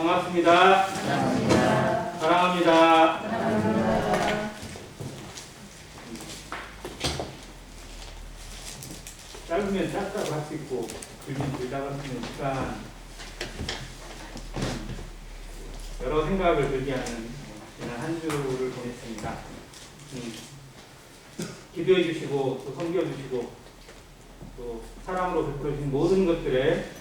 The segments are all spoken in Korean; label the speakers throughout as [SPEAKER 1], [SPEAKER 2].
[SPEAKER 1] 반갑습니다. 사랑합니다. 짧으면 짧다고 할 수 있고 길면 길다고 할 수 있는 시간, 여러 생각을 들게 하는 지난 한 주를 보냈습니다. 기도해 주시고 또 섬겨 주시고 또 사랑으로 베풀어 주신 모든 것들에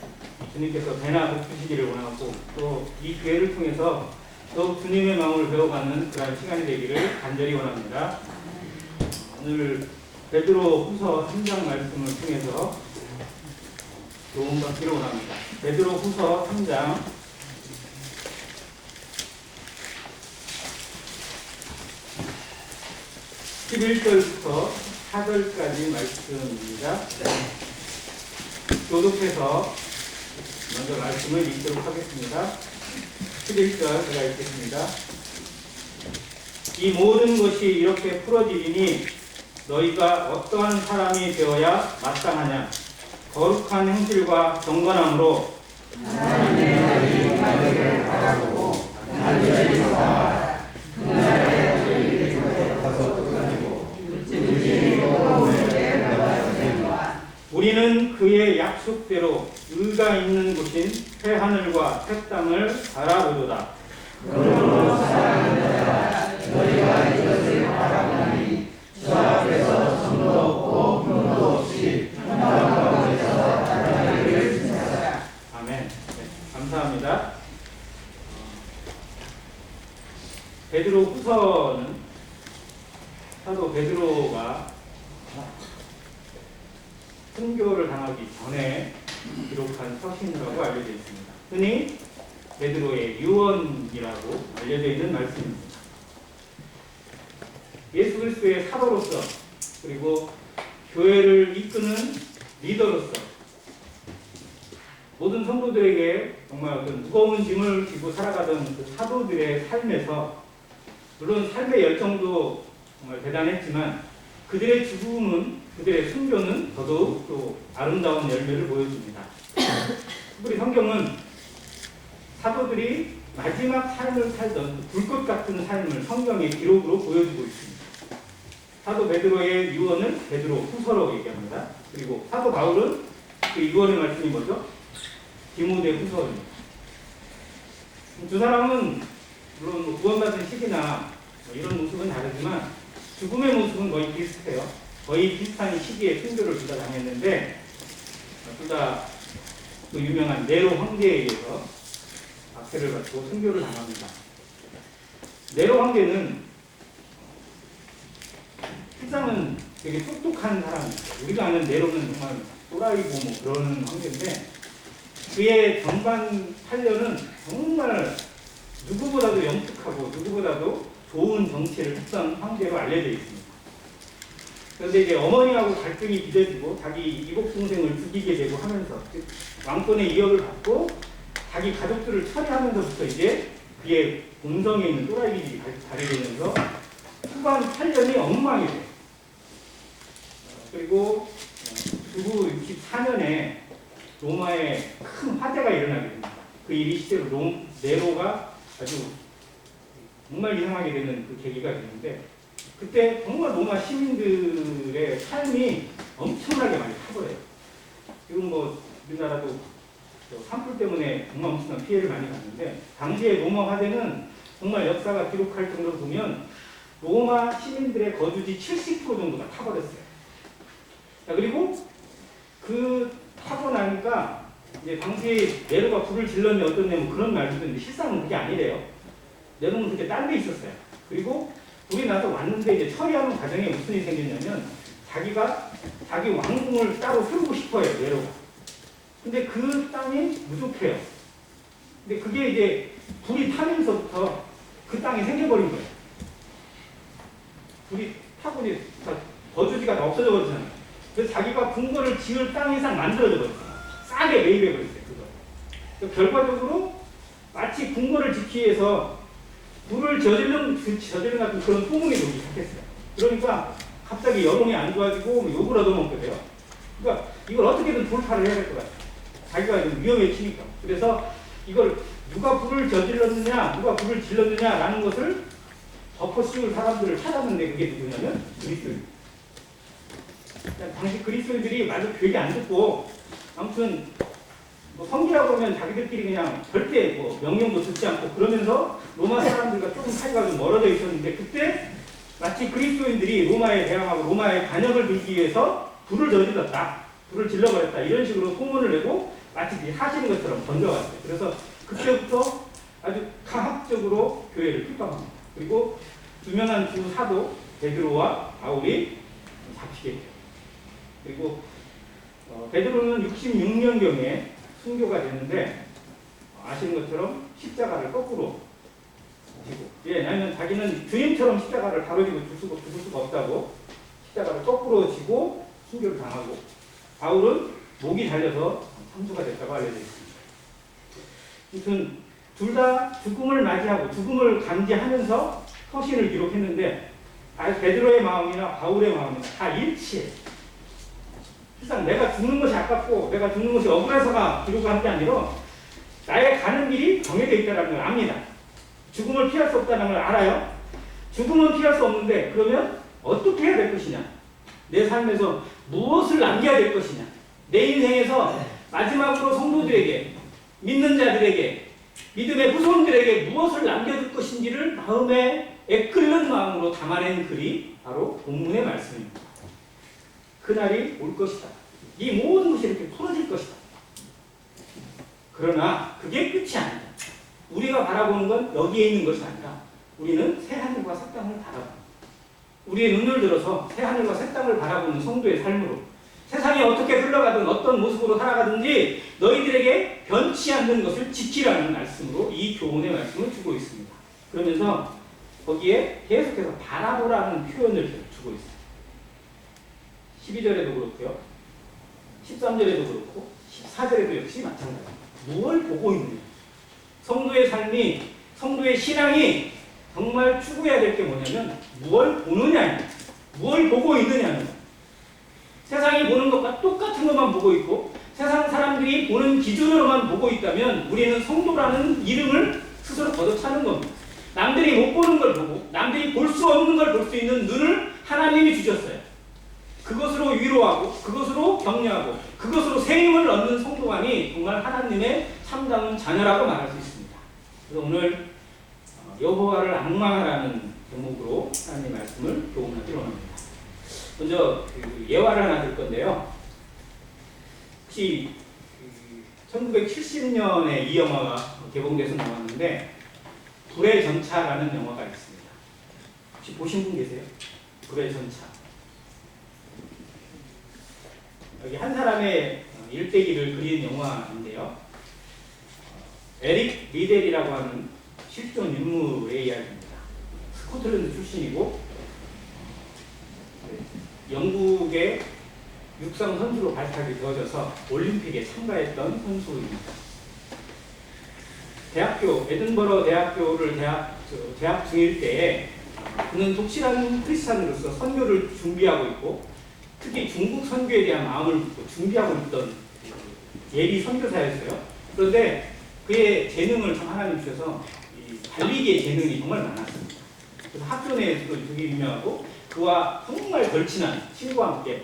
[SPEAKER 1] 주님께서 배나 복 주시기를 원하고, 또 이 기회를 통해서 더욱 주님의 마음을 배워가는 그런 시간이 되기를 간절히 원합니다. 오늘 베드로 후서 3장 말씀을 통해서 도움 받기를 원합니다. 베드로 후서 3장 11절부터 14절까지 말씀입니다. 교독해서 먼저 말씀을 읽도록 하겠습니다. 11절 제가 읽겠습니다. 이 모든 것이 이렇게 풀어지리니 너희가 어떠한 사람이 되어야 마땅하냐? 거룩한 행실과 경건함으로
[SPEAKER 2] 하나님의 너희 자녀를 바라보고 하나님의 영광 그 나라의 너희들이 가서 끝나고 우리의 영광을 내려다보니와
[SPEAKER 1] 우리는 그의 약속대로 의가 있는 곳인 새 하늘과 새 땅을 바라보도다.
[SPEAKER 2] 그러므로 사랑하는 자들아 너희가 이것을 바라보니 주 앞에서 성도 없고 분도 없이 평강 가운데서 하나님을 칭찬하라.
[SPEAKER 1] 아멘. 네, 감사합니다. 베드로 후서는 사도 베드로가 순교를 당하기 전에 기록한 서신이라고 알려져 있습니다. 흔히 베드로의 유언이라고 알려져 있는 말씀입니다. 예수 그리스도의 사도로서, 그리고 교회를 이끄는 리더로서 모든 성도들에게 정말 어떤 무거운 짐을 지고 살아가던 그 사도들의 삶에서, 물론 삶의 열정도 정말 대단했지만 그들의 죽음은, 그들의 순교는 더더욱 또 아름다운 열매를 보여줍니다. 특별히 성경은 사도들이 마지막 삶을 살던 불꽃 같은 삶을 성경의 기록으로 보여주고 있습니다. 사도 베드로의 유언을 베드로 후서로 얘기합니다. 그리고 사도 바울은 그 유언의 말씀이 뭐죠? 디모데 후서입니다. 두 사람은 물론 구원받은 시기나 이런 모습은 다르지만 죽음의 모습은 거의 비슷해요. 거의 비슷한 시기에 순교를 둘 다 당했는데, 둘 다 그 유명한 네로 황제에 의해서 박해를 받고 순교를 당합니다. 네로 황제는 실상은 되게 똑똑한 사람입니다. 우리가 아는 네로는 정말 또라이고 뭐 그런 황제인데, 그의 전반 8년은 정말 누구보다도 영특하고 누구보다도 좋은 정치를 했던 황제로 알려져 있습니다. 그런데 이제 어머니하고 갈등이 빚어지고 자기 이복 동생을 죽이게 되고 하면서, 왕권의 위협을 받고 자기 가족들을 처리하면서부터 이제 그의 본성에 있는 또라이들이 발휘되면서 후반 8년이 엉망이 돼요. 그리고 주후 64년에 로마에 큰 화재가 일어나게 됩니다. 그 일이 실제로 네로가 아주 정말 이상하게 되는 그 계기가 되는데, 그때 정말 로마 시민들의 삶이 엄청나게 많이 타버려요. 지금 뭐 우리나라도 산불 때문에 정말 엄청난 피해를 많이 봤는데, 당시의 로마 화재는 정말 역사가 기록할 정도로 보면 로마 시민들의 거주지 70% 정도가 타버렸어요. 자, 그리고 그 타고 나니까 이제 당시에 네로가 불을 질렀네 어떻네 뭐 그런 말도 있는데, 실상은 그게 아니래요. 네로는 그때 딴 데 있었어요. 그리고 불이 나서 왔는데 이제 처리하는 과정에 무슨 일이 생겼냐면, 자기가 자기 왕궁을 따로 세우고 싶어요, 네로가. 근데 그 땅이 부족해요. 근데 그게 이제 불이 타면서부터 그 땅이 생겨버린 거예요. 불이 타고 이제 거주지가 다 없어져 버리잖아요. 그래서 자기가 궁궐을 지을 땅 이상 만들어져 버렸어요. 싸게 매입해 버렸어요, 그걸. 결과적으로 마치 궁궐을 지키기 위해서 불을 저지르는 같은 그런 소문이 돌기 시작했어요. 그러니까 갑자기 여론이 안 좋아지고 욕을 얻어먹게 돼요. 그러니까 이걸 어떻게든 돌파를 해야 될 것 같아요. 자기가 좀 위험해지니까. 그래서 이걸 누가 불을 저질렀느냐, 누가 불을 질렀느냐라는 것을 덮어씌울 사람들을 찾았는데 그게 누구냐면 그리스도인. 당시 그리스도인들이 말도 되게 안 듣고 아무튼 뭐 성기라고 하면 자기들끼리 그냥 절대 뭐 명령도 듣지 않고 그러면서 로마 사람들과 조금 사이가 좀 멀어져 있었는데 그때 마치 그리스도인들이 로마에 대항하고 로마의 반역을 들기 위해서 불을 저질렀다, 불을 질러버렸다 이런 식으로 소문을 내고 마치 사실인 것처럼 던져왔어요. 그래서 그때부터 아주 강압적으로 교회를 핍박합니다. 그리고 유명한 두 사도 베드로와 바울이 잡히게 돼요. 그리고 베드로는 66년경에 순교가 됐는데 아시는 것처럼 십자가를 거꾸로 지고, 왜냐하면 자기는 주님처럼 십자가를 바로 지고 죽을 수가 없다고 십자가를 거꾸로 지고 순교를 당하고, 바울은 목이 달려서 참수가 됐다고 알려져 있습니다. 아무튼 둘 다 죽음을 맞이하고 죽음을 감지하면서 서신을 기록했는데 베드로의 마음이나 바울의 마음이나 다 일치해. 실상 내가 죽는 것이 아깝고 내가 죽는 것이 억울해서가 기록을 한 게 아니라 나의 가는 길이 정해져 있다는 걸 압니다. 죽음을 피할 수 없다는 걸 알아요. 죽음은 피할 수 없는데 그러면 어떻게 해야 될 것이냐, 내 삶에서 무엇을 남겨야 될 것이냐, 내 인생에서 마지막으로 성도들에게, 믿는 자들에게, 믿음의 후손들에게 무엇을 남겨둘 것인지를 마음에 애끓는 마음으로 담아낸 글이 바로 본문의 말씀입니다. 그날이 올 것이다. 이 모든 것이 이렇게 풀어질 것이다. 그러나 그게 끝이 아니다. 우리가 바라보는 건 여기에 있는 것이 아니라 우리는 새하늘과 새 땅을 바라봅니다. 우리의 눈을 들어서 새하늘과 새 땅을 바라보는 성도의 삶으로 세상이 어떻게 흘러가든 어떤 모습으로 살아가든지 너희들에게 변치 않는 것을 지키라는 말씀으로 이 교훈의 말씀을 주고 있습니다. 그러면서 거기에 계속해서 바라보라는 표현을 주고 있습니다. 12절에도 그렇고요, 13절에도 그렇고 14절에도 역시 마찬가지입니다. 무엇을 보고 있느냐, 성도의 삶이, 성도의 신앙이 정말 추구해야 될 게 뭐냐면 무엇을 보느냐, 무엇을 보고 있느냐는, 세상이 보는 것과 똑같은 것만 보고 있고 세상 사람들이 보는 기준으로만 보고 있다면 우리는 성도라는 이름을 스스로 걷어차는 겁니다. 남들이 못 보는 걸 보고 남들이 볼 수 없는 걸 볼 수 있는 눈을 하나님이 주셨어요. 그것으로 위로하고 그것으로 격려하고 그것으로 새 힘을 얻는 성도만이 정말 하나님의 참다운 자녀라고 말할 수 있습니다. 그래서 오늘 여호와를 악망하라는 제목으로 하나님의 말씀을 교훈하기로 합니다. 먼저 예화를 하나 들 건데요. 혹시 1970년에 이 영화가 개봉돼서 나왔는데 불의 전차라는 영화가 있습니다. 혹시 보신 분 계세요? 불의 전차. 여기 한 사람의 일대기를 그린 영화인데요. 에릭 리델이라고 하는 실존 인물의 이야기입니다. 스코틀랜드 출신이고 영국의 육상 선수로 발탁이 되어져서 올림픽에 참가했던 선수입니다. 대학교, 에든버러 대학교를 재학 중일 때에 그는 독실한 크리스찬으로서 선교를 준비하고 있고 특히 중국 선교에 대한 마음을 준비하고 있던 예비 선교사였어요. 그런데 그의 재능을 참 하나님 주셔서 이 달리기의 재능이 정말 많았습니다. 그래서 학교 내에서도 되게 유명하고 그와 정말 절친한 친구와 함께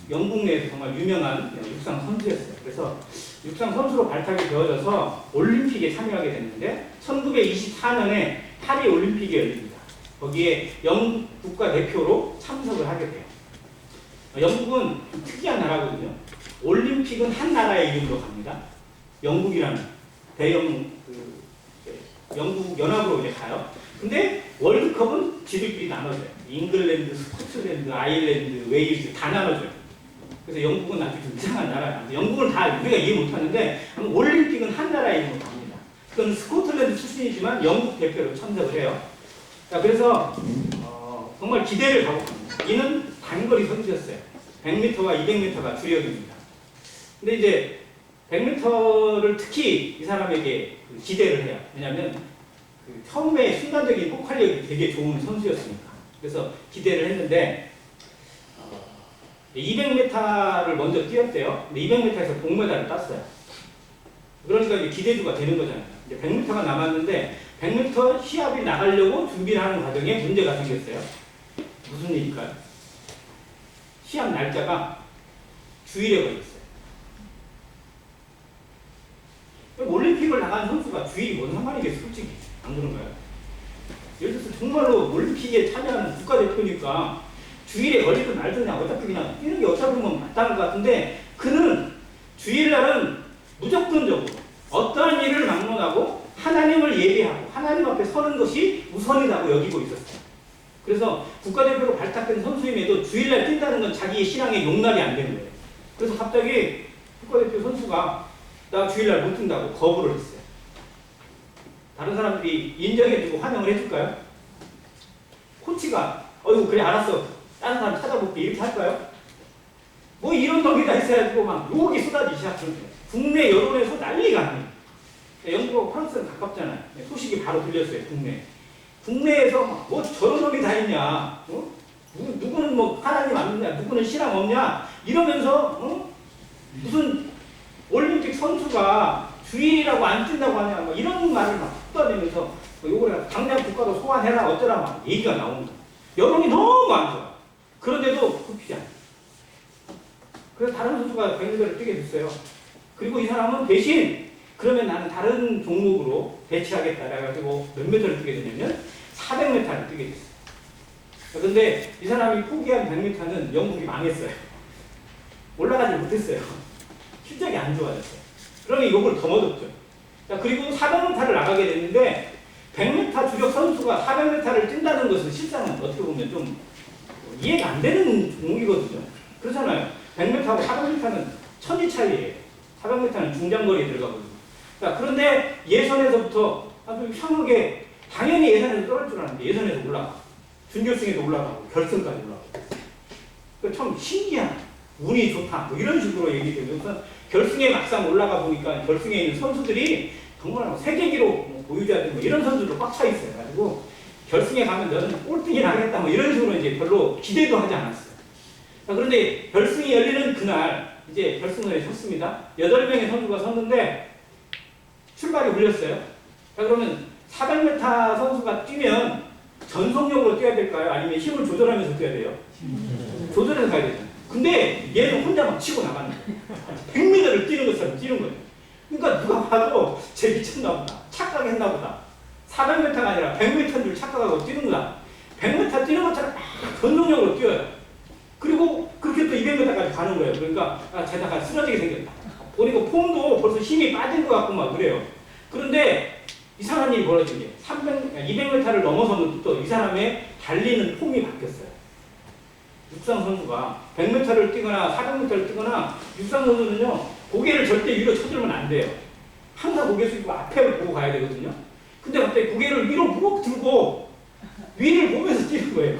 [SPEAKER 1] 영국 내에서 정말 유명한 육상 선수였어요. 그래서 육상 선수로 발탁이 되어져서 올림픽에 참여하게 됐는데 1924년에 파리 올림픽이 열립니다. 거기에 영국 국가대표로 참석을 하게 돼요. 영국은 특이한 나라거든요. 올림픽은 한 나라의 이름으로 갑니다. 영국이라는 대영 영국 연합으로 이제 가요. 근데 월드컵은 지들끼리 나눠져요. 잉글랜드, 스코틀랜드, 아일랜드, 웨일즈 다 나눠져요. 그래서 영국은 아주 좀 이상한 나라예요. 영국은 다 우리가 이해 못하는데 올림픽은 한 나라의 이름으로 갑니다. 그건 스코틀랜드 출신이지만 영국 대표로 참석을 해요. 자, 그래서 정말 기대를 하고 갑니다. 이는 단거리 선수였어요. 100m와 200m가 주력입니다. 근데 이제 100m를 특히 이 사람에게 기대를 해요. 왜냐하면 처음에 순간적인 폭발력이 되게 좋은 선수였으니까. 그래서 기대를 했는데 200m를 먼저 뛰었대요. 근데 200m에서 동메달을 땄어요. 그러니까 이제 기대주가 되는 거잖아요. 이제 100m가 남았는데 100m 시합이 나가려고 준비를 하는 과정에 문제가 생겼어요. 무슨 일일까요? 시합 날짜가 주일에 걸렸어요. 올림픽을 나간 선수가 주일이 뭔 상관이겠어요, 솔직히. 안 그런가요? 예를 들어서 정말로 올림픽에 참여하는 국가대표니까 주일에 걸리든 말든 어차피 그냥 뛰는 게 어차피 보면 마땅할 것 같은데 그는 주일날은 무조건적으로 어떠한 일을 막론하고 하나님을 예배하고 하나님 앞에 서는 것이 우선이라고 여기고 있었어요. 그래서 국가대표로 발탁된 선수임에도 주일날 뛴다는 건 자기의 신앙에 용납이 안 되는 거예요. 그래서 갑자기 국가대표 선수가 나 주일날 못 뛴다고 거부를 했어요. 다른 사람들이 인정해주고 환영을 해줄까요? 코치가 어이구 그래 알았어 다른 사람 찾아볼게 이렇게 할까요? 뭐 이런 놈이 다 있어야지고 막 욕이 쏟아지기 시작하는 거예요. 국내 여론에서 난리가 아니에요. 영국하고 프랑스는 가깝잖아요. 소식이 바로 들렸어요. 국내에서 막 뭐 저런 놈이 다 있냐, 어? 누구는 뭐 하나님 안 믿냐, 누구는 신앙 없냐 이러면서 무슨 올림픽 선수가 주일이라고 안 뛴다고 하냐 막 이런 말을 막 쏟아내면서 요거를 당장 국가로 소환해라 어쩌라 막 얘기가 나옵니다. 여론이 너무 안 좋아. 그런데도 굽히지 않아요. 그래서 다른 선수가 100m를 뛰게 됐어요. 그리고 이 사람은 대신 그러면 나는 다른 종목으로 배치하겠다 해가지고 몇 미터를 뛰게 되냐면 400m를 뛰게 됐어요. 그런데 이 사람이 포기한 100m는 영국이 망했어요. 올라가지 못했어요. 실적이 안 좋아졌어요. 그러면 이걸 더 얻었죠. 그리고 400m를 나가게 됐는데 100m 주력 선수가 400m를 뛴다는 것은 실상은 어떻게 보면 좀 이해가 안 되는 종목이거든요. 그렇잖아요. 100m하고 400m는 천지 차이예요. 400m는 중장거리에 들어가거든요. 그런데 예선에서부터 아주 이상하게 당연히 예선에서 떨어질 줄 알았는데 예선에서 올라가. 준결승에도 올라가고 결승까지 올라가고. 참 신기한 운이 좋다. 뭐 이런 식으로 얘기되면서 결승에 막상 올라가 보니까 결승에 있는 선수들이 정말 세계 기록 보유자들 뭐 이런 선수도 꽉 차 있어요. 가지고 결승에 가면 너는 꼴등이 나겠다 뭐 이런 식으로 이제 별로 기대도 하지 않았어요. 그런데 결승이 열리는 그날 이제 결승을 섰습니다. 8명의 선수가 섰는데 출발이 울렸어요. 그러면 400m 선수가 뛰면 전속력으로 뛰어야 될까요? 아니면 힘을 조절하면서 뛰어야 돼요? 조절해서 가야 되죠. 근데 얘는 혼자 막 치고 나가는 거예요. 100m를 뛰는 것처럼 뛰는 거예요. 그러니까 누가 봐도 쟤 미쳤나 보다. 착각했나 보다. 400m가 아니라 100m인 줄 착각하고 뛰는구나. 100m 뛰는 것처럼 막 전속력으로 뛰어요. 그리고 그렇게 또 200m까지 가는 거예요. 그러니까 쟤다가 쓰러지게 생겼다. 보니까 폼도 벌써 힘이 빠진 것 같고 막 그래요. 그런데 이상한 일이 벌어진 게 200m를 넘어서는 또 이 사람의 달리는 폼이 바뀌었어요. 육상 선수가 100m를 뛰거나 400m를 뛰거나 육상 선수는요 고개를 절대 위로 쳐들면 안 돼요. 항상 고개 숙이고 앞에 보고 가야 되거든요. 근데 갑자기 고개를 위로 묵 들고 위를 보면서 뛰는 거예요.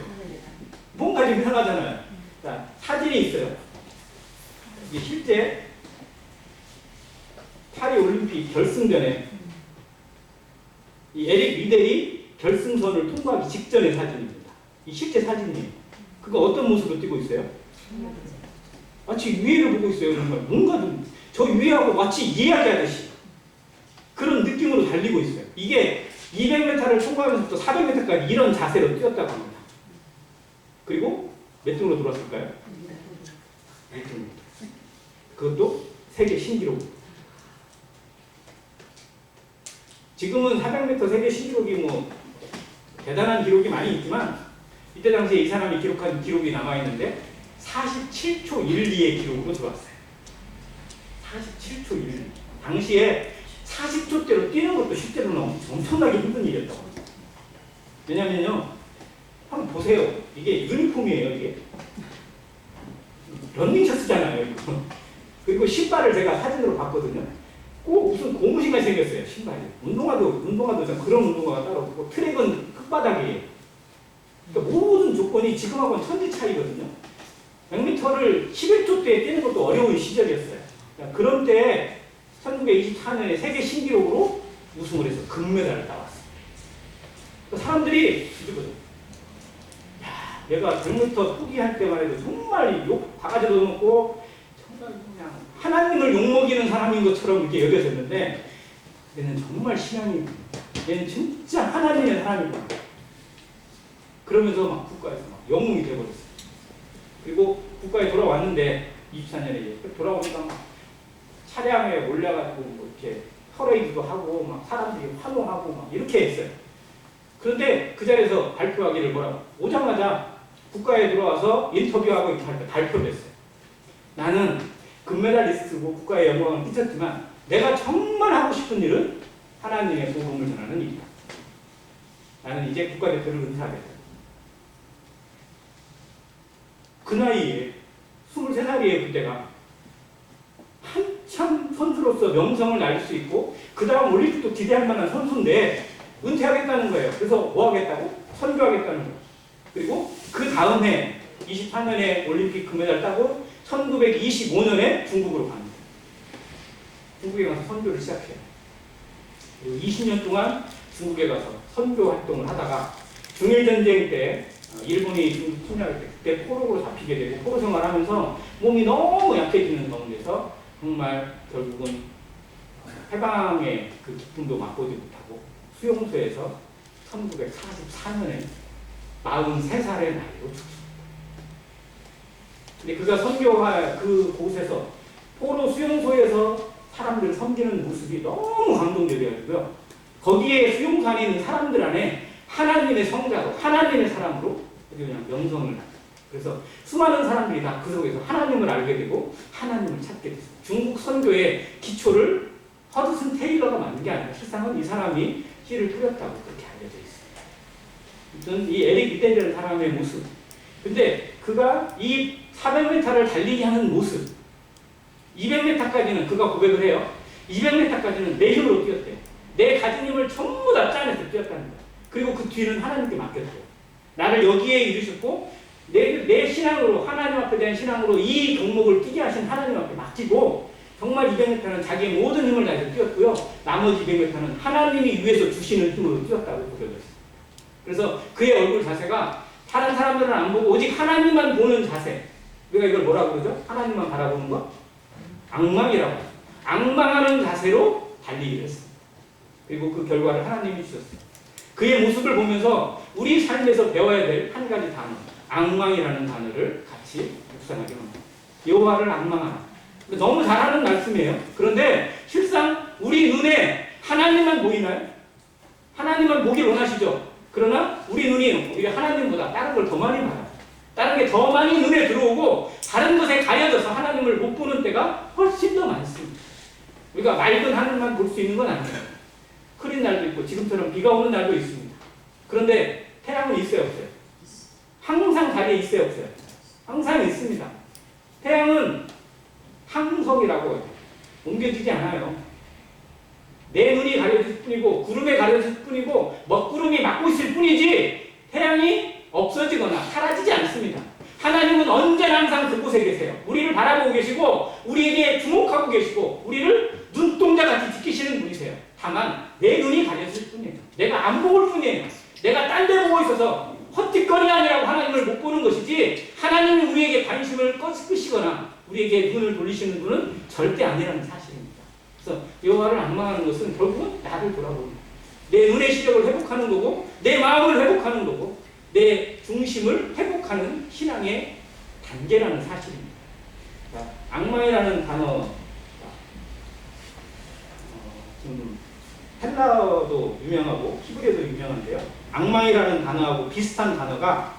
[SPEAKER 1] 뭔가 좀 이상하잖아요. 자, 사진이 있어요. 이게 실제 파리 올림픽 결승전에 이 에릭 리델이 결승선을 통과하기 직전의 사진입니다. 이 실제 사진이에요. 그거 어떤 모습으로 뛰고 있어요? 마치 위에를 보고 있어요. 뭔가 좀 저 위하고 마치 이야기하듯이 그런 느낌으로 달리고 있어요. 이게 200m를 통과하면서부터 400m까지 이런 자세로 뛰었다고 합니다. 그리고 몇 등으로 들어왔을까요? 1등. 그것도 세계 신기록. 지금은 400m 세계 신기록이 뭐 대단한 기록이 많이 있지만 이때 당시에 이 사람이 기록한 기록이 남아있는데 47초 12의 기록으로 들어왔어요. 47초 12. 당시에 40초대로 뛰는 것도 실제로는 엄청나게 힘든 일이었다고 합니다. 왜냐면요, 한번 보세요. 이게 유니폼이에요, 이게. 런닝셔츠잖아요, 이거. 그리고 신발을 제가 사진으로 봤거든요. 꼭 무슨 고무신같이 생겼어요, 신발이. 운동화도 그런 운동화가 따로 없고, 트랙은 흙바닥이에요. 그러니까 모든 조건이 지금하고는 천지 차이거든요. 100m를 11초대에 뛰는 것도 어려운 시절이었어요. 그런 때에 1924년에 세계 신기록으로 우승을 해서 금메달을 따왔어요. 사람들이 뒤집어져. 야, 내가 100m 포기할 때만 해도 정말 욕 바가지도 넣고 정말 그냥 하나님을 욕먹이는 사람인 것처럼 이렇게 여겨졌는데 얘는 정말 신앙이, 얘는 진짜 하나님의 사람이구나. 그러면서 막 국가에서 막 영웅이 되어버렸어요. 그리고 국가에 돌아왔는데 24년에 돌아오니까 막 차량에 올려가지고 뭐 이렇게 퍼레이드도 하고 막 사람들이 환호하고 막 이렇게 했어요. 그런데 그 자리에서 발표하기를 뭐라고? 오자마자 국가에 들어와서 인터뷰하고 이렇게 할 때 발표를 했어요. 나는 금메달리스트고 국가에 영광을 끼쳤지만 내가 정말 하고 싶은 일은 하나님의 복음을 전하는 일이다. 나는 이제 국가대표를 은퇴하겠다. 그 나이에 23살이에요. 그때가 한참 선수로서 명성을 날릴 수 있고 그 다음 올림픽도 기대할 만한 선수인데 은퇴하겠다는 거예요. 그래서 뭐 하겠다고? 선교하겠다는 거예요. 그리고 그 다음 해 24년에 올림픽 금메달 따고 1925년에 중국으로 갑니다. 중국에 가서 선교를 시작해요. 그리고 20년 동안 중국에 가서 선교 활동을 하다가 중일전쟁 때 일본이 중국 침략할 때 그때 포로로 잡히게 되고 포로 생활하면서 몸이 너무 약해지는 가운데서 정말 결국은 해방의 그 기쁨도 맛보지 못하고 수용소에서 1944년에 43살의 나이로 죽습니다. 근데 그가 선교할 그 곳에서 포로 수용소에서 사람들을 섬기는 모습이 너무 감동적이었고요. 거기에 수용소 안에 있는 사람들 안에 하나님의 성자로, 하나님의 사람으로 그냥 명성을 합니다. 그래서 수많은 사람들이 다 그 속에서 하나님을 알게 되고 하나님을 찾게 됐습니다. 중국 선교의 기초를 허드슨 테일러가 만든 게 아니라 실상은 이 사람이 씨를 뿌렸다고 그렇게 알려져 있습니다. 이 에릭 리덴이라는 사람의 모습. 근데 그가 이 400m를 달리게 하는 모습, 200m까지는 그가 고백을 해요. 200m까지는 내 힘으로 뛰었대요. 내 가진 힘을 전부 다 짜내서 뛰었다는 거예요. 그리고 그 뒤는 하나님께 맡겼대요. 나를 여기에 이르셨고 내 신앙으로, 하나님 앞에 대한 신앙으로 이 종목을 뛰게 하신 하나님 앞에 맡기고 정말 200m는 자기의 모든 힘을 다해서 뛰었고요. 나머지 200m는 하나님이 위에서 주시는 힘으로 뛰었다고 고백을 했습니다. 그래서 그의 얼굴 자세가 다른 사람들은 안 보고 오직 하나님만 보는 자세. 우리가 이걸 뭐라고 그러죠? 하나님만 바라보는 거? 앙망이라고. 앙망하는 자세로 달리기를 했습니다. 그리고 그 결과를 하나님이 주셨어요. 그의 모습을 보면서 우리 삶에서 배워야 될 한 가지 단어, 앙망이라는 단어를 같이 묵상하게 합니다. 여호와를 앙망하라. 너무 잘하는 말씀이에요. 그런데 실상 우리 눈에 하나님만 보이나요? 하나님만 보길 원하시죠? 그러나 우리 눈이 오히려 하나님보다 다른 걸 더 많이 봐요. 다른 게 더 많이 눈에 들어오고 다른 것에 가려져서 하나님을 못 보는 때가 훨씬 더 많습니다. 우리가 맑은 하늘만 볼 수 있는 건 아니에요. 흐린 날도 있고 지금처럼 비가 오는 날도 있습니다. 그런데 태양은 있어요, 없어요? 항상 자리에 있어요, 없어요? 항상 있습니다. 태양은 항성이라고 해요. 옮겨지지 않아요. 내 눈이 가려질 뿐이고 구름에 가려질 뿐이고 먹구름이 막고 있을 뿐이지 태양이 없어지거나 사라지지 않습니다. 하나님은 언제나 항상 그곳에 계세요. 우리를 바라보고 계시고 우리에게 주목하고 계시고 우리를 눈동자같이 지키시는 분이세요. 다만 내 눈이 가려질 뿐이에요. 내가 안 보일 뿐이에요. 내가 딴 데 보고 있어서 헛짓거리 아니라고 하나님을 못 보는 것이지 하나님이 우리에게 관심을 끄시거나 우리에게 눈을 돌리시는 분은 절대 아니라는 사실입니다. 그래서 여호와를 앙망하는 것은 결국은 나를 돌아보는 내 눈의 시력을 회복하는 거고 내 마음을 회복하는 거고 내 중심을 회복하는 신앙의 단계라는 사실입니다. 앙망이라는 단어 지금 헬라어도 유명하고 히브리어도 유명한데요. 앙망이라는 단어하고 비슷한 단어가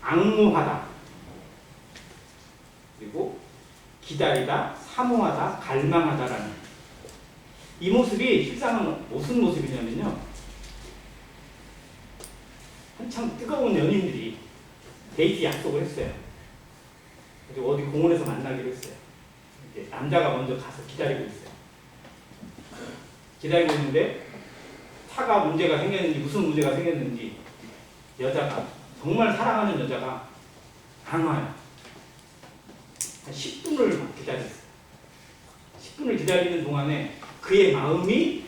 [SPEAKER 1] 앙모하다 그리고 기다리다, 사모하다, 갈망하다라는 이 모습이 실상은 무슨 모습이냐면요. 한참 뜨거운 연인들이 데이트 약속을 했어요. 그래서 어디 공원에서 만나기로 했어요. 이제 남자가 먼저 가서 기다리고 있어요. 기다리고 있는데 차가 문제가 생겼는지 무슨 문제가 생겼는지 여자가 정말 사랑하는 여자가 안 와요. 한 10분을 기다렸어요. 10분을 기다리는 동안에 그의 마음이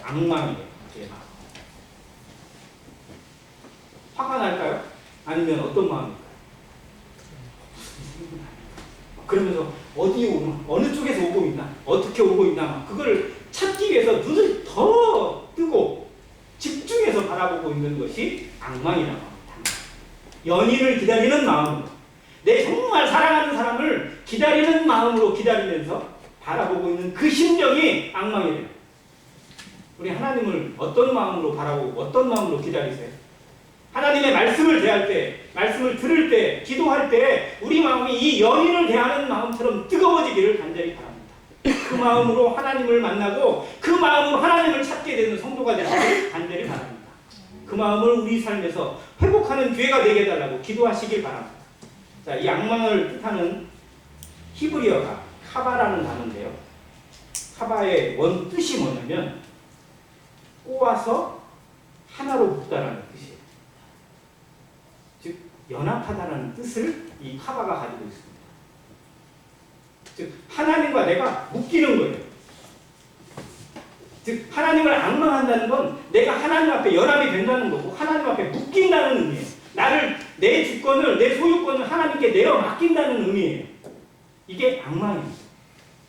[SPEAKER 1] 앙망이에요. 그의 마음. 화가 날까요? 아니면 어떤 마음일까요? 그러면서 어디 오나 어느 쪽에서 오고 있나 어떻게 오고 있나 그걸 찾기 위해서 눈을 더 뜨고 집중해서 바라보고 있는 것이 악망이라고 합니다. 연인을 기다리는 마음으로, 내 정말 사랑하는 사람을 기다리는 마음으로 기다리면서 바라보고 있는 그 심정이 악망이래요. 우리 하나님을 어떤 마음으로 바라보고 어떤 마음으로 기다리세요? 하나님의 말씀을 대할 때, 말씀을 들을 때, 기도할 때 우리 마음이 이 연인을 대하는 마음처럼 뜨거워지기를 간절히 바랍니다. 그 마음으로 하나님을 만나고 그 마음으로 하나님을 찾게 되는 성도가 되기를 간절히 바랍니다. 그 마음을 우리 삶에서 회복하는 기회가 되게 해달라고 기도하시길 바랍니다. 자, 이 악망을 뜻하는 히브리어가 카바라는 단어인데요. 카바의 원 뜻이 뭐냐면 꼬아서 하나로 묶다라는 뜻이에요. 즉 연합하다라는 뜻을 이 카바가 가지고 있습니다. 즉 하나님과 내가 묶이는 거예요. 즉 하나님을 악망한다는 건 내가 하나님 앞에 연합이 된다는 거고 하나님 앞에 묶인다는 의미예요. 나를, 내 주권을, 내 소유권을 하나님께 내어 맡긴다는 의미예요. 이게 악망이에요.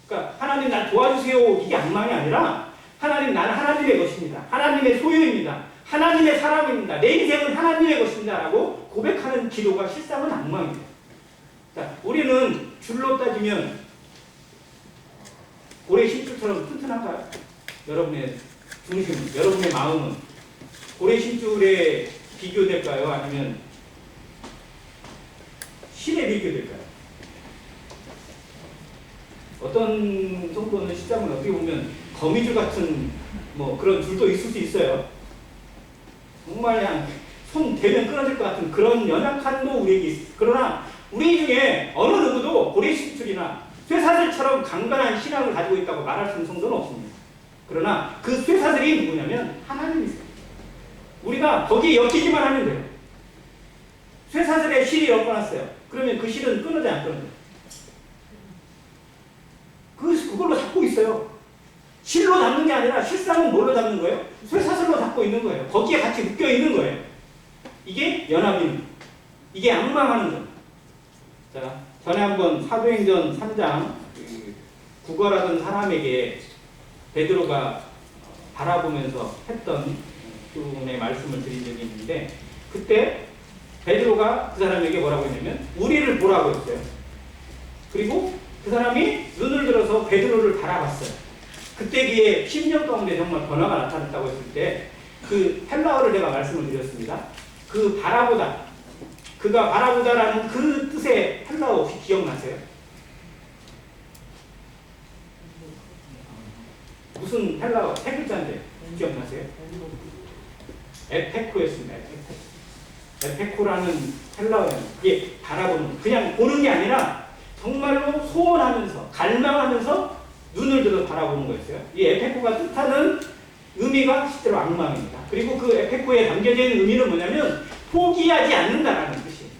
[SPEAKER 1] 그러니까 하나님 날 도와주세요, 이게 악망이 아니라 하나님, 나는 하나님의 것입니다. 하나님의 소유입니다. 하나님의 사람입니다. 내 인생은 하나님의 것입니다. 라고 고백하는 기도가 실상은 악망입니다. 자, 우리는 줄로 따지면 고래 심줄처럼 튼튼한가요? 여러분의 중심, 여러분의 마음은 고래 심줄에 비교될까요? 아니면 실에 비교될까요? 어떤 정도는 실상은 어떻게 보면 거미줄 같은 뭐 그런 줄도 있을 수 있어요. 정말 그냥 손 대면 끊어질 것 같은 그런 연약함도 우리에게 있어요. 그러나 우리 중에 어느 누구도 고래심줄이나 쇠사슬처럼 강건한 신앙을 가지고 있다고 말할 수 있는 성도는 없습니다. 그러나 그 쇠사슬이 누구냐면 하나님이세요. 우리가 거기에 엮이기만 하면 돼요. 쇠사슬에 실이 엮어놨어요. 그러면 그 실은 끊어져 안 끊어져요? 그걸로 잡고 있어요. 실로 잡는 게 아니라 실상은 뭘로 잡는 거예요? 쇠사슬로 잡고 있는 거예요. 거기에 같이 묶여 있는 거예요. 이게 연합인, 이게 악망하는 것. 자, 전에 한번 사도행전 3장 구걸하던 사람에게 베드로가 바라보면서 했던 분의 말씀을 드린 적이 있는데, 그때 베드로가 그 사람에게 뭐라고 했냐면 우리를 보라고 했어요. 그리고 그 사람이 눈을 들어서 베드로를 바라봤어요. 그때 그의 심령 가운데 정말 변화가 나타났다고 했을 때 그 헬라어를 제가 말씀을 드렸습니다. 그 바라보다, 그가 바라보다라는 그 뜻의 헬라어 혹시 기억나세요? 무슨 헬라어, 세 글자인데 기억나세요? 에페코였습니다. 에페코라는 헬라어예요. 이게 바라보는, 그냥 보는 게 아니라 정말로 소원하면서 갈망하면서 눈을 들어 바라보는 거였어요. 이 에페코가 뜻하는 의미가 실제로 악망입니다. 그리고 그 에페코에 담겨져 있는 의미는 뭐냐면 포기하지 않는다라는 뜻이에요.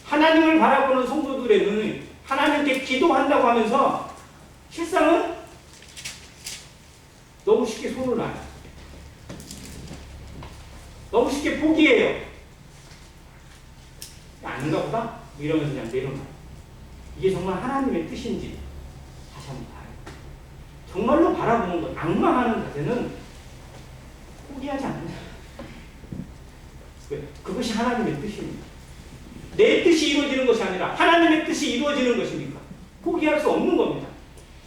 [SPEAKER 1] 하나님을 바라보는 성도들의 눈은 하나님께 기도한다고 하면서 실상은 너무 쉽게 손을 놔요. 너무 쉽게 포기해요. 아닌가 보다? 이러면서 그냥 내려놔요. 이게 정말 하나님의 뜻인지 다시 한번 봐요. 정말로 바라보는 것, 악망하는 자세는 포기하지 않는다. 그것이 하나님의 뜻입니다. 내 뜻이 이루어지는 것이 아니라 하나님의 뜻이 이루어지는 것입니까? 포기할 수 없는 겁니다.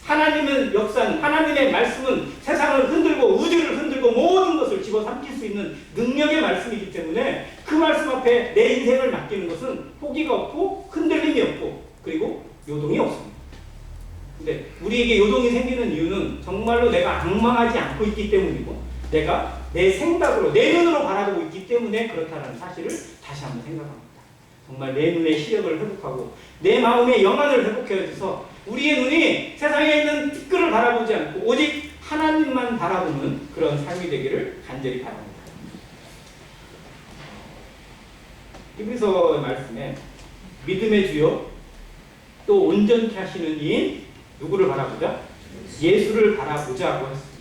[SPEAKER 1] 하나님은 역사는, 하나님의 말씀은 세상을 흔들고 우주를 흔들고 모든 것을 집어삼킬 수 있는 능력의 말씀이기 때문에 그 말씀 앞에 내 인생을 맡기는 것은 포기가 없고 흔들림이 없고 그리고 요동이 없습니다. 근데 우리에게 요동이 생기는 이유는 정말로 내가 악망하지 않고 있기 때문이고 내가 내 생각으로, 내 눈으로 바라보고 있기 때문에 그렇다는 사실을 다시 한번 생각합니다. 정말 내 눈의 시력을 회복하고 내 마음의 영안을 회복해 주셔서 우리의 눈이 세상에 있는 티끌을 바라보지 않고 오직 하나님만 바라보는 그런 삶이 되기를 간절히 바랍니다. 히브리서 말씀에 믿음의 주요 또 온전케 하시는 이인 누구를 바라보자? 예수를 바라보자고 했습니다.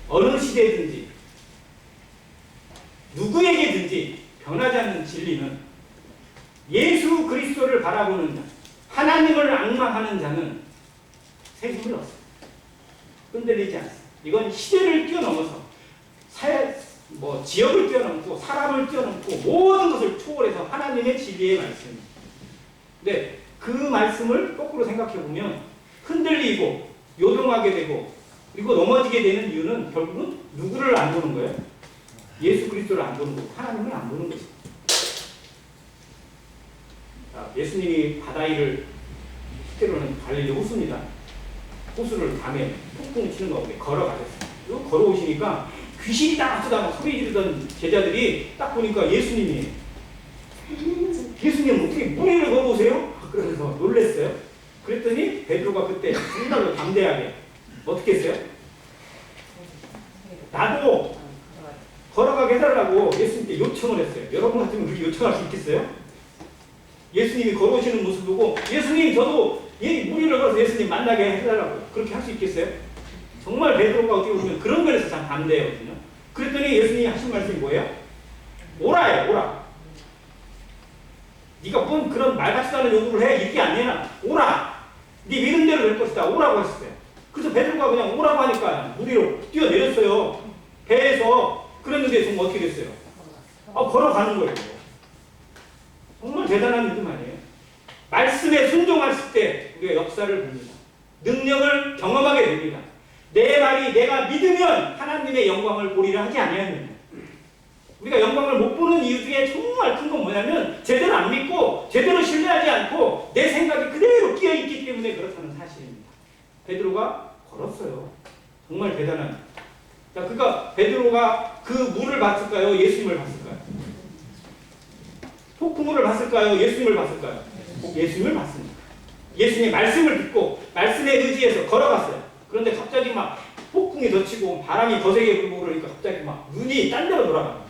[SPEAKER 1] 어느 시대든지 누구에게든지 변하지 않는 진리는 예수 그리스도를 바라보는 자, 하나님을 앙망하는 자는 흔들리지 않습니다. 이건 시대를 뛰어넘어서 지역을 뛰어넘고 사람을 뛰어넘고 모든 것을 초월해서 하나님의 진리의 말씀입니다. 근데 그 말씀을 거꾸로 생각해 보면 흔들리고 요동하게 되고 그리고 넘어지게 되는 이유는 결국은 누구를 안 보는 거예요? 예수 그리스도를 안 보는 거고 하나님을 안 보는 것입니다. 자, 예수님이 바다 위를 실제로는 갈릴리 호수입니다. 호수를 밤에 폭풍 치는 가운데 걸어가셨어요. 그리고 걸어오시니까 귀신이 나가서 소리 지르던 제자들이 딱 보니까 예수님이 예수님 어떻게 물 위를 걸어오세요? 그러면서 놀랬어요. 그랬더니 베드로가 그때 정말로 담대하게 어떻게 했어요? 나도 걸어가게 해달라고 예수님께 요청을 했어요. 여러분 같으면 그렇게 요청할 수 있겠어요? 예수님이 걸어오시는 모습 보고 예수님 저도 물 위를 걸어서 예수님 만나게 해달라고 그렇게 할 수 있겠어요? 정말 베드로가 어떻게 보면 그런 면에서 참 담대하거든요. 그랬더니 예수님이 하신 말씀이 뭐예요? 오라예요. 오라. 네가 뭔 그런 말같이 하는 요구를 해? 이게 아니야. 오라. 네 믿은 대로 될 것이다. 오라고 했어요. 그래서 베드로가 그냥 오라고 하니까 물 위로 뛰어내렸어요. 배에서. 그랬는데 정말 어떻게 됐어요? 걸어가는 거예요. 정말 대단한 믿음 아니에요? 말씀에 순종했을 때 우리가 역사를 봅니다. 능력을 경험하게 됩니다. 내 말이 내가 믿으면 하나님의 영광을 보리라 하지 아니하느냐. 우리가 영광을 못 보는 이유 중에 정말 큰 건 뭐냐면 제대로 안 믿고 제대로 신뢰하지 않고 내 생각이 그대로 끼어있기 때문에 그렇다는 사실입니다. 베드로가 걸었어요. 정말 대단한. 자, 그러니까 베드로가 그 물을 봤을까요? 예수님을 봤을까요? 폭풍우를 봤을까요? 예수님을 봤을까요? 예수님을 봤습니다. 예수님의 말씀을 듣고 말씀에 의지해서 걸어갔어요. 그런데 갑자기 막 폭풍이 덮치고 바람이 거세게 불고 그러니까 갑자기 막 눈이 딴 데로 돌아갑니다.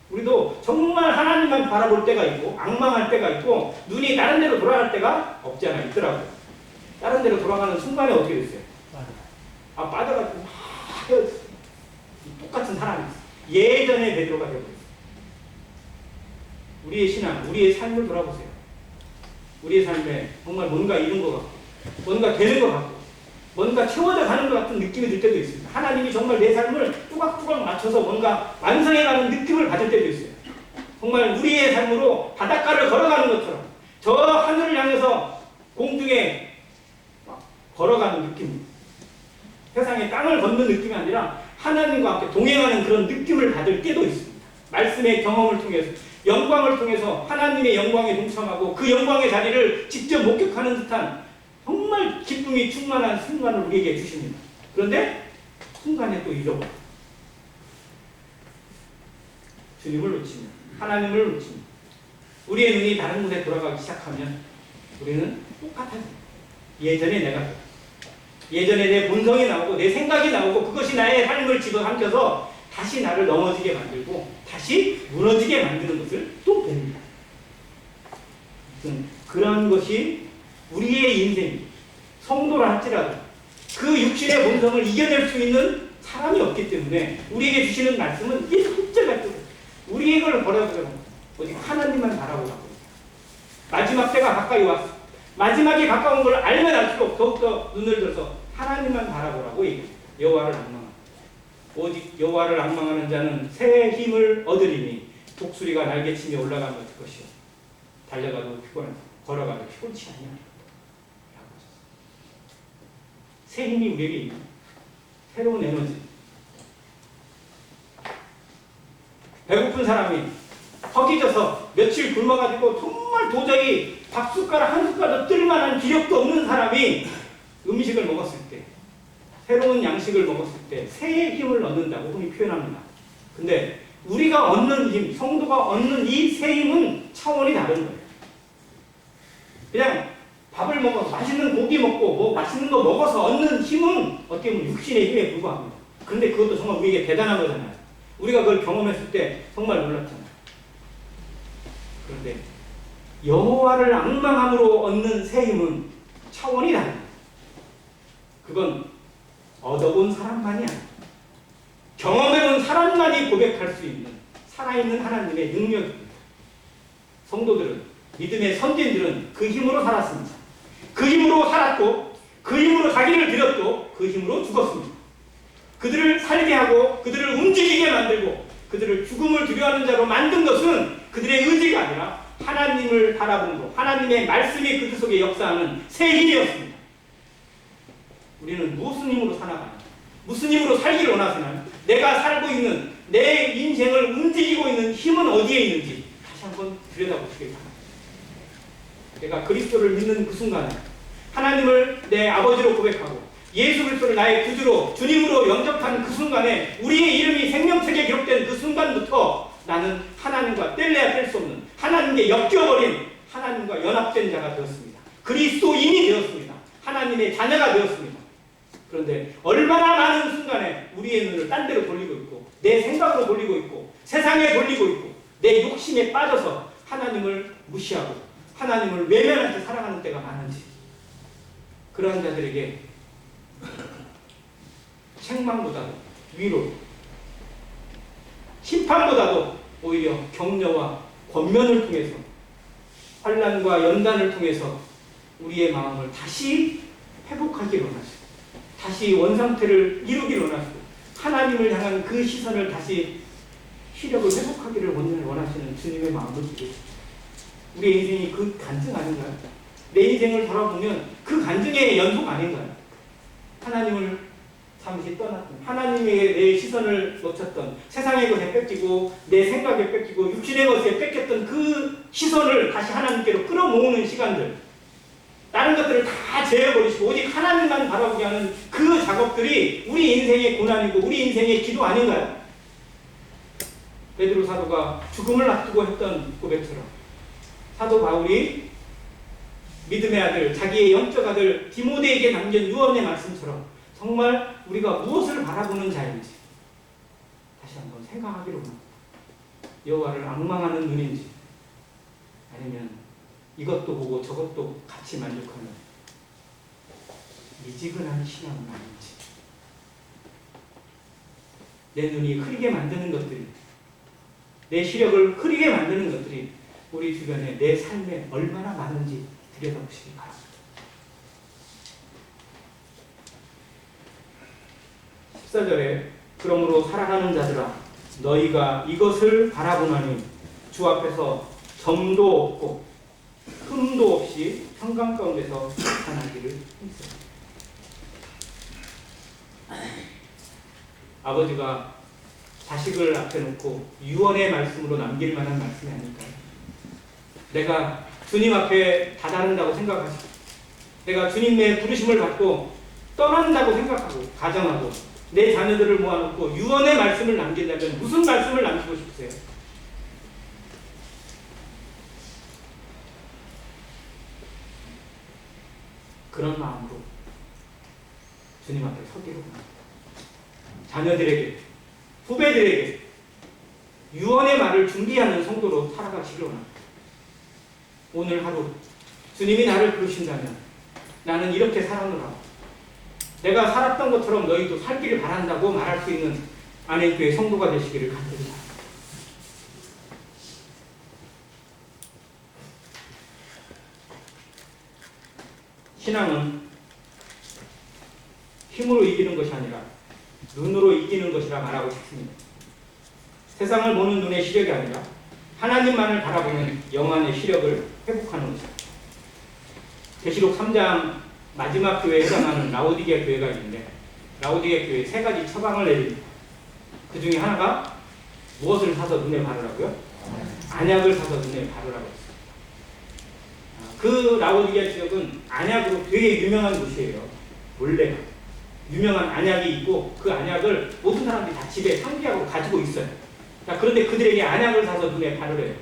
[SPEAKER 1] 우리도 정말 하나님만 바라볼 때가 있고 앙망할 때가 있고 눈이 다른 데로 돌아갈 때가 없지 않아 있더라고요. 다른 데로 돌아가는 순간에 어떻게 됐어요? 빠져가지고 똑같은 사람이 있어요. 예전에 베드로가 되어버렸어요. 우리의 신앙, 우리의 삶을 돌아보세요. 우리의 삶에 정말 뭔가 이룬 것 같고 뭔가 되는 것 같고 뭔가 채워져 가는 것 같은 느낌이 들 때도 있습니다. 하나님이 정말 내 삶을 뚜각뚜각 맞춰서 뭔가 완성해가는 느낌을 받을 때도 있어요. 정말 우리의 삶으로 바닷가를 걸어가는 것처럼 저 하늘을 향해서 공중에 걸어가는 느낌, 세상에 땅을 걷는 느낌이 아니라 하나님과 함께 동행하는 그런 느낌을 받을 때도 있습니다. 말씀의 경험을 통해서 영광을 통해서 하나님의 영광에 동참하고 그 영광의 자리를 직접 목격하는 듯한 정말 기쁨이 충만한 순간을 우리에게 주십니다. 그런데 순간에 또 잃어버려요. 주님을 놓치면, 하나님을 놓치면, 우리의 눈이 다른 곳에 돌아가기 시작하면 우리는 똑같아집니다. 예전에 내 본성이 나오고 내 생각이 나오고 그것이 나의 삶을 집어삼켜서 다시 나를 넘어지게 만들고 다시 무너지게 만드는 것을 또 봅니다. 그런 것이 우리의 인생, 성도라 할지라도 그 육신의 본성을 이겨낼 수 있는 사람이 없기 때문에 우리에게 주시는 말씀은 이 한자가 우리의 걸 버려두는 오직 하나님만 바라보라고. 마지막 때가 가까이 왔어. 마지막이 가까운 걸 알면 알수록 더욱더 눈을 들어서 하나님만 바라보라고 얘기합니다. 여호와를 앙망하라. 오직 여호와를 앙망하는 자는 새 힘을 얻으리니 독수리가 날개치며 올라가는 것이요 달려가도 피곤하다. 걸어가도 피곤치 아니하리라. 새 힘이 우리에게 있는 새로운 에너지. 배고픈 사람이 허기져서 며칠 굶어가지고 정말 도저히 밥숟가락 한 숟가락 뜰만한 기력도 없는 사람이 음식을 먹었을 때, 새로운 양식을 먹었을 때 새의 힘을 얻는다고 흔히 표현합니다. 근데 우리가 얻는 힘, 성도가 얻는 이 새 힘은 차원이 다른 거예요. 그냥 밥을 먹어서 맛있는 고기 먹고 뭐 맛있는 거 먹어서 얻는 힘은 어떻게 보면 육신의 힘에 불과합니다. 그런데 그것도 정말 우리에게 대단한 거잖아요. 우리가 그걸 경험했을 때 정말 놀랐잖아요. 그런데 여호와를 앙망함으로 얻는 새 힘은 차원이 다릅니다. 그건 얻어본 사람만이 아니에요. 경험해본 사람만이 고백할 수 있는 살아있는 하나님의 능력입니다. 성도들은, 믿음의 선진들은 그 힘으로 살았습니다. 그 힘으로 살았고 그 힘으로 자기를 드렸고 그 힘으로 죽었습니다. 그들을 살게 하고 그들을 움직이게 만들고 그들을 죽음을 두려워하는 자로 만든 것은 그들의 의지가 아니라 하나님을 바라보므로 하나님의 말씀이 그들 속에 역사하는 새 힘이었습니다. 우리는 무슨 힘으로 살아가냐? 무슨 힘으로 살기를 원하시나요? 내가 살고 있는 내 인생을 움직이고 있는 힘은 어디에 있는지 다시 한번 들여다보시기 바랍니다. 내가 그리스도를 믿는 그 순간에 하나님을 내 아버지로 고백하고 예수 그리스도를 나의 구주로 주님으로 영접하는 그 순간에 우리의 이름이 생명책에 기록된 그 순간부터 나는 하나님과 뗄래야 뗄 수 없는 하나님께 엮여버린 하나님과 연합된 자가 되었습니다. 그리스도인이 되었습니다. 하나님의 자녀가 되었습니다. 그런데 얼마나 많은 순간에 우리의 눈을 딴 데로 돌리고 있고 내 생각으로 돌리고 있고 세상에 돌리고 있고 내 욕심에 빠져서 하나님을 무시하고 하나님을 외면할 때 살아가는 때가 많은지 그러한 자들에게 책망보다도 위로 심판보다도 오히려 격려와 권면을 통해서 환난과 연단을 통해서 우리의 마음을 다시 회복하기를 원하시고 다시 원상태를 이루기를 원하시고 하나님을 향한 그 시선을 다시 시력을 회복하기를 원하시는 주님의 마음을 주고 우리의 인생이 그 간증 아닌가요? 내 인생을 돌아보면 그 간증의 연속 아닌가요? 하나님을 잠시 떠났던 하나님의 내 시선을 놓쳤던 세상의 것에 뺏기고 내 생각에 뺏기고 육신의 것에 뺏겼던 그 시선을 다시 하나님께로 끌어모으는 시간들 다른 것들을 다 제어버리시고 오직 하나님만 바라보게 하는 그 작업들이 우리 인생의 고난이고 우리 인생의 기도 아닌가요? 베드로 사도가 죽음을 앞두고 했던 고백처럼 사도 바울이 믿음의 아들, 자기의 영적 아들 디모데에게 남긴 유언의 말씀처럼 정말 우리가 무엇을 바라보는 자인지 다시 한번 생각하기로 합니다. 여호와를 앙망하는 눈인지 아니면 이것도 보고 저것도 같이 만족하는 미지근한 신앙은 아닌지 내 눈이 흐리게 만드는 것들이 내 시력을 흐리게 만드는 것들이 우리 주변에 내 삶에 얼마나 많은지 들여다보시기 바랍니다. 14절에 그러므로 살아가는 자들아 너희가 이것을 바라보나니 주 앞에서 점도 없고 흠도 없이 평강 가운데서 나타나기를 힘써요. 아버지가 자식을 앞에 놓고 유언의 말씀으로 남길 만한 말씀이 아닐까요? 내가 주님 앞에 다다른다고 생각하시고 내가 주님의 부르심을 받고 떠난다고 생각하고 가정하고 내 자녀들을 모아놓고 유언의 말씀을 남긴다면 무슨 말씀을 남기고 싶으세요? 그런 마음으로 주님 앞에 서기로 합니다. 자녀들에게 후배들에게 유언의 말을 준비하는 성도로 살아가시기로 합니다. 오늘 하루 주님이 나를 부르신다면 나는 이렇게 살아노라. 내가 살았던 것처럼 너희도 살기를 바란다고 말할 수 있는 안에교회 성도가 되시기를 간절히 바랍니다. 신앙은 힘으로 이기는 것이 아니라 눈으로 이기는 것이라 말하고 싶습니다. 세상을 보는 눈의 시력이 아니라 하나님만을 바라보는 영안의 시력을 회복하는 것입니다. 계시록 3장 마지막 교회에 해당하는 라오디게아 교회가 있는데 라오디게아 교회에 3가지 처방을 내립니다. 그 중에 하나가 무엇을 사서 눈에 바르라고요? 안약을 사서 눈에 바르라고 했습니다. 그 라오디게아 지역은 안약으로 되게 유명한 곳이에요. 원래 유명한 안약이 있고 그 안약을 모든 사람들이 다 집에 상비하고 가지고 있어요. 자, 그런데 그들에게 안약을 사서 눈에 바르래요.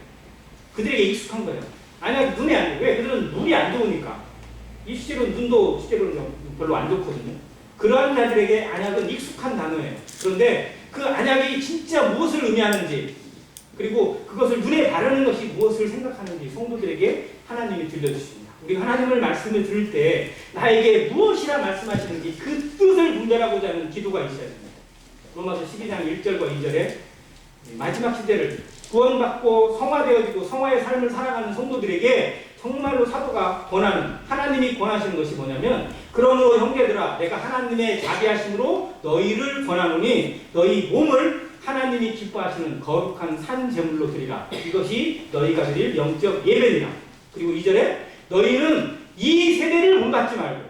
[SPEAKER 1] 그들에게 익숙한 거예요. 안약 눈에 안 돼. 왜? 그들은 눈이 안 좋으니까. 이 실제로 눈도 실제로는 별로 안 좋거든요. 그러한 자들에게 안약은 익숙한 단어예요. 그런데 그 안약이 진짜 무엇을 의미하는지 그리고 그것을 눈에 바르는 것이 무엇을 생각하는지 성도들에게 하나님이 들려주십니다. 우리가 하나님을 말씀을 들을 때 나에게 무엇이라 말씀하시는지 그 뜻을 분별하고자 하는 기도가 있어야 됩니다. 로마서 12장 1절과 2절에 마지막 시대를 구원받고 성화되어지고 성화의 삶을 살아가는 성도들에게 정말로 사도가 권하는 하나님이 권하시는 것이 뭐냐면 그러므로 형제들아 내가 하나님의 자비하심으로 너희를 권하노니 너희 몸을 하나님이 기뻐하시는 거룩한 산 제물로 드리라. 이것이 너희가 드릴 영적 예배니라. 그리고 2절에 너희는 이 세대를 본받지 말고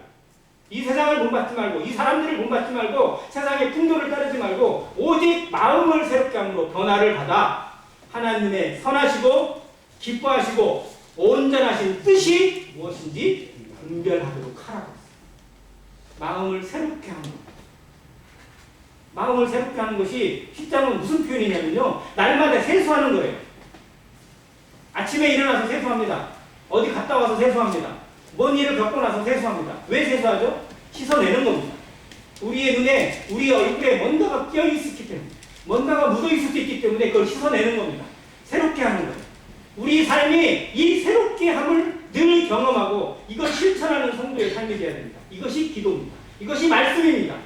[SPEAKER 1] 이 세상을 본받지 말고 이 사람들을 본받지 말고 세상의 풍조를 따르지 말고 오직 마음을 새롭게 함으로 변화를 받아 하나님의 선하시고 기뻐하시고 온전하신 뜻이 무엇인지 분별하도록 하라고. 마음을 새롭게 하는 것. 마음을 새롭게 하는 것이 10장은 무슨 표현이냐면요. 날마다 세수하는 거예요. 아침에 일어나서 세수합니다. 어디 갔다 와서 세수합니다. 먼 일을 겪고 나서 세수합니다. 왜 세수하죠? 씻어내는 겁니다. 우리의 눈에, 우리 얼굴에 뭔가가 끼어있기 때문에, 뭔가가 묻어있을 수 있기 때문에 그걸 씻어내는 겁니다. 새롭게 하는 거예요. 우리 삶이 이 새롭게 함을 늘 경험하고 이걸 실천하는 성도의 삶이 되어야 됩니다. 이것이 기도입니다. 이것이 말씀입니다.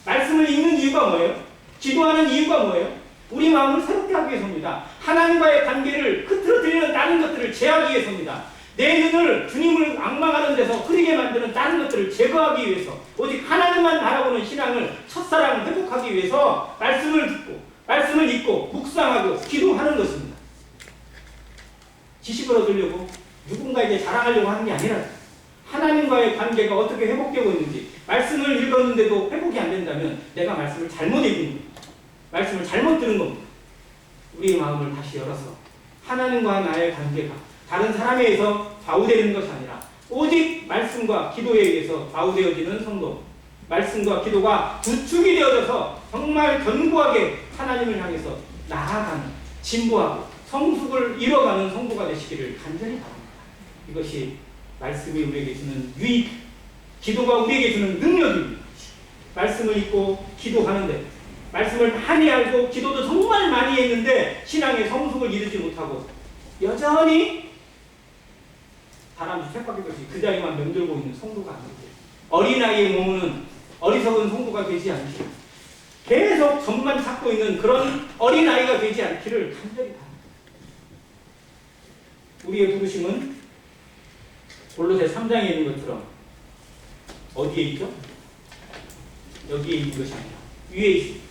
[SPEAKER 1] 말씀을 읽는 이유가 뭐예요? 기도하는 이유가 뭐예요? 우리 마음을 새롭게 하기 위해서입니다. 하나님과의 관계를 흐트러뜨리는 다른 것들을 제하기 위해서입니다. 내 눈을 주님을 앙망하는 데서 흐리게 만드는 다른 것들을 제거하기 위해서 오직 하나님만 바라보는 신앙을 첫사랑을 회복하기 위해서 말씀을 듣고 말씀을 읽고 묵상하고 기도하는 것입니다. 지식을 얻으려고 누군가에게 자랑하려고 하는 게 아니라 하나님과의 관계가 어떻게 회복되고 있는지 말씀을 읽었는데도 회복이 안 된다면 내가 말씀을 잘못 읽은 겁니다. 말씀을 잘못 들은 겁니다. 우리의 마음을 다시 열어서 하나님과 나의 관계가 다른 사람에 의해서 좌우되는 것이 아니라 오직 말씀과 기도에 의해서 좌우되어지는 성도, 말씀과 기도가 두 축이 되어져서 정말 견고하게 하나님을 향해서 나아가는, 진보하고 성숙을 이뤄가는 성도가 되시기를 간절히 바랍니다. 이것이 말씀이 우리에게 주는 유익, 기도가 우리에게 주는 능력입니다. 말씀을 읽고 기도하는데 말씀을 많이 알고 기도도 정말 많이 했는데 신앙의 성숙을 이루지 못하고 여전히 다람쥐 쳇바퀴듯이 그 자리만 맴돌고 있는 성도가 아니고 어린아이의 몸은 어리석은 성도가 되지 않기를 계속 점만 찾고 있는 그런 어린아이가 되지 않기를 간절히 바랍니다. 우리의 부르심은 골로새 3장에 있는 것처럼 어디에 있죠? 여기에 있는 것이 아니라 위에 있습니다.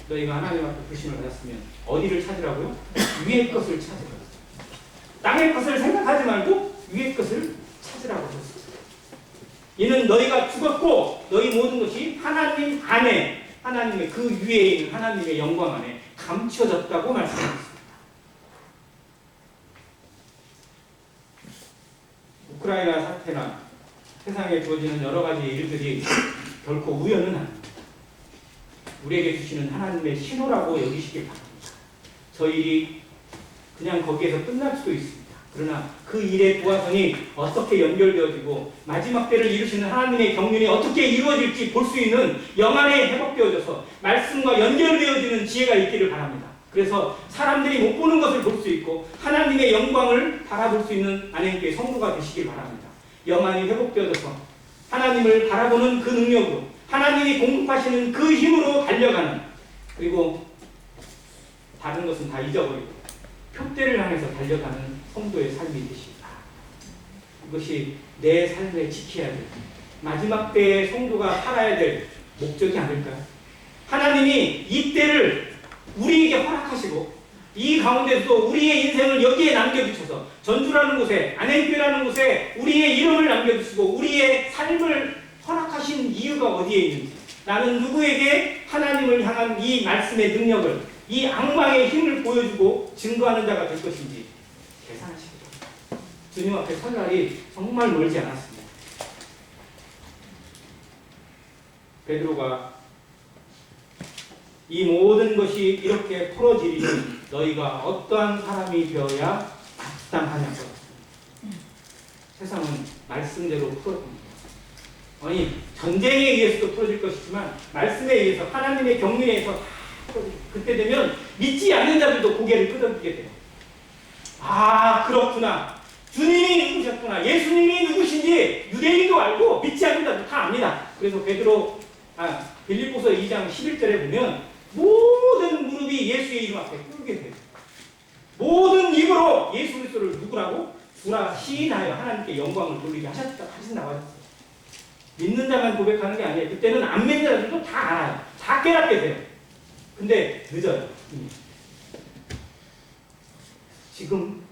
[SPEAKER 1] 너희가 하나님 앞에 부르심을 받았으면 어디를 찾으라고요? 위의 것을 찾으라고. 땅의 것을 생각하지 말고 위의 것을 찾으라고 하셨습니다. 이는 너희가 죽었고 너희 모든 것이 하나님 안에 하나님의 그 위에 있는 하나님의 영광 안에 감춰졌다고 말씀하셨습니다. 우크라이나 사태나 세상에 주어지는 여러 가지 일들이 결코 우연은 아닙니다. 우리에게 주시는 하나님의 신호라고 여기시길 바랍니다. 저희 일이 그냥 거기에서 끝날 수도 있습니다. 그러나 그 일의 도화선이 어떻게 연결되어지고 마지막 때를 이루시는 하나님의 경륜이 어떻게 이루어질지 볼 수 있는 영안에 회복되어져서 말씀과 연결되어지는 지혜가 있기를 바랍니다. 그래서 사람들이 못 보는 것을 볼 수 있고 하나님의 영광을 바라볼 수 있는 안행교회 성도가 되시길 바랍니다. 영안이 회복되어져서 하나님을 바라보는 그 능력으로 하나님이 공급하시는 그 힘으로 달려가는, 그리고 다른 것은 다 잊어버리고 표대를 향해서 달려가는 성도의 삶이 되시기 바랍니다. 이것이 내 삶에 지켜야 될 마지막 때의 성도가 살아야 될 목적이 아닐까요? 하나님이 이 때를 우리에게 허락하시고 이 가운데서도 우리의 인생을 여기에 남겨주셔서 전주라는 곳에, 안행교회라는 곳에 우리의 이름을 남겨주시고 우리의 삶을 허락하신 이유가 어디에 있는지, 나는 누구에게 하나님을 향한 이 말씀의 능력을, 이 악망의 힘을 보여주고 증거하는 자가 될 것인지 계산하시기 바랍니다. 주님 앞에 설 날이 정말 멀지 않았습니다. 베드로가 이 모든 것이 이렇게 풀어지리니 너희가 어떠한 사람이 되어야 합당하냐고. 세상은 말씀대로 풀어집니다. 아니, 전쟁에 의해서도 풀어질 것이지만 말씀에 의해서, 하나님의 경륜에 의해서 다 풀어집니다. 그때 되면 믿지 않는 자들도 고개를 끄덕이게 돼요. 아, 그렇구나. 주님이 누구셨구나. 예수님이 누구신지 유대인도 알고 믿지 않는 자도 다 압니다. 그래서 빌립보서 2장 11절에 보면 모든 무릎이 예수의 이름 앞에 꿇게 돼요. 모든 입으로 예수 그리스도를 누구라고? 주라 시인하여 하나님께 영광을 돌리게 하신다고 하셨어요. 믿는 자만 고백하는 게 아니에요. 그때는 안 믿는 자들도 다 알아요. 다 깨닫게 돼요. 근데 늦어요. 이미. 지금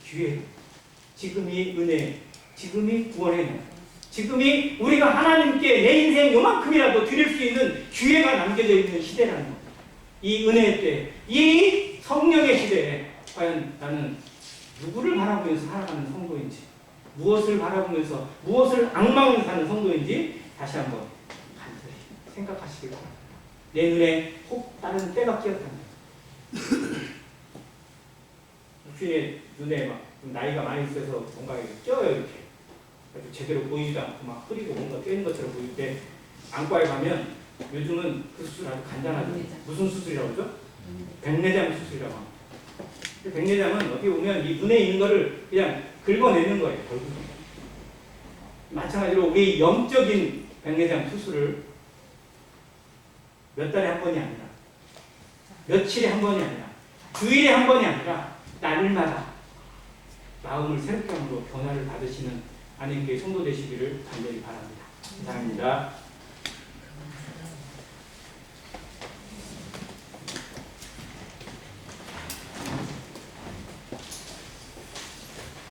[SPEAKER 1] 기회, 지금이 은혜, 지금이 구원의 날, 지금이 우리가 하나님께 내 인생 요만큼이라도 드릴 수 있는 기회가 남겨져 있는 시대라는 겁니다. 이 은혜의 때, 이 성령의 시대에 과연 나는 누구를 바라보면서 살아가는 성도인지, 무엇을 바라보면서 무엇을 악망으로 사는 성도인지 다시 한번 간절히 생각하시기 바랍니다. 내 눈에 혹 다른 때가 끼었다면 육신의 눈에 막 나이가 많이 있어서 뭔가 쪄요 이렇게. 제대로 보이지도 않고 막 흐리고 뭔가 꿰는 것처럼 보일 때 안과에 가면 요즘은 그 수술 아주 간단하죠. 무슨 수술이라고 그러죠? 백내장 수술이라고 합니다. 백내장은 어떻게 보면 이 눈에 있는 거를 그냥 긁어내는 거예요. 결국은. 마찬가지로 우리 영적인 백내장 수술을 몇 달에 한 번이 아니라 며칠에 한 번이 아니라 주일에 한 번이 아니라 날마다 마음을 새롭게 함으로 변화를 받으시는 하나님께 성도 되시기를 간절히 바랍니다. 감사합니다.